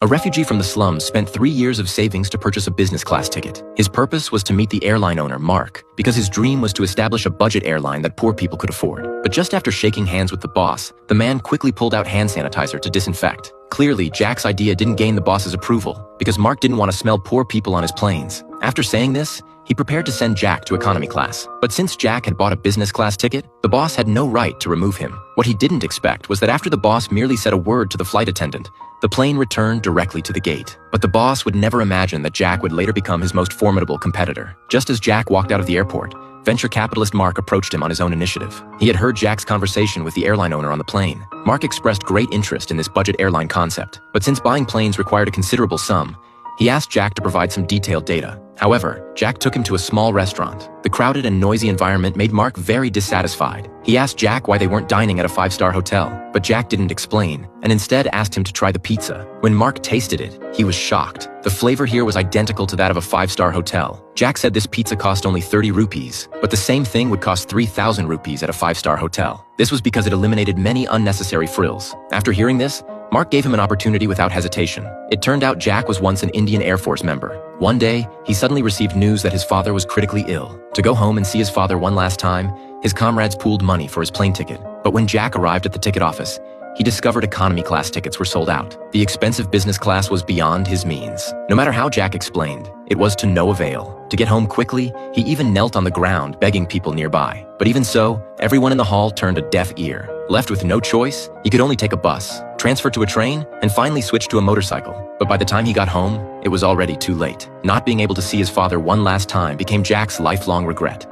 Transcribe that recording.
A refugee from the slums spent 3 years of savings to purchase a business class ticket. His purpose was to meet the airline owner, Mark, because his dream was to establish a budget airline that poor people could afford. But just after shaking hands with the boss, the man quickly pulled out hand sanitizer to disinfect. Clearly, Jack's idea didn't gain the boss's approval, because Mark didn't want to smell poor people on his planes. After saying this, he prepared to send Jack to economy class. But since Jack had bought a business class ticket, the boss had no right to remove him. What he didn't expect was that after the boss merely said a word to the flight attendant, the plane returned directly to the gate. But the boss would never imagine that Jack would later become his most formidable competitor. Just as Jack walked out of the airport, venture capitalist Mark approached him on his own initiative. He had heard Jack's conversation with the airline owner on the plane. Mark expressed great interest in this budget airline concept, but since buying planes required a considerable sum, he asked Jack to provide some detailed data. However, Jack took him to a small restaurant. The crowded and noisy environment made Mark very dissatisfied. He asked Jack why they weren't dining at a 5-star hotel, but Jack didn't explain, and instead asked him to try the pizza. When Mark tasted it, he was shocked. The flavor here was identical to that of a 5-star hotel. Jack said this pizza cost only 30 rupees, but the same thing would cost 3,000 rupees at a 5-star hotel. This was because it eliminated many unnecessary frills. After hearing this, Mark gave him an opportunity without hesitation. It turned out Jack was once an Indian Air Force member. One day, he suddenly received news that his father was critically ill. To go home and see his father one last time, his comrades pooled money for his plane ticket. But when Jack arrived at the ticket office, he discovered economy class tickets were sold out. The expensive business class was beyond his means. No matter how Jack explained, it was to no avail. To get home quickly, he even knelt on the ground begging people nearby. But even so, everyone in the hall turned a deaf ear. Left with no choice, he could only take a bus, transfer to a train, and finally switch to a motorcycle. But by the time he got home, it was already too late. Not being able to see his father one last time became Jack's lifelong regret.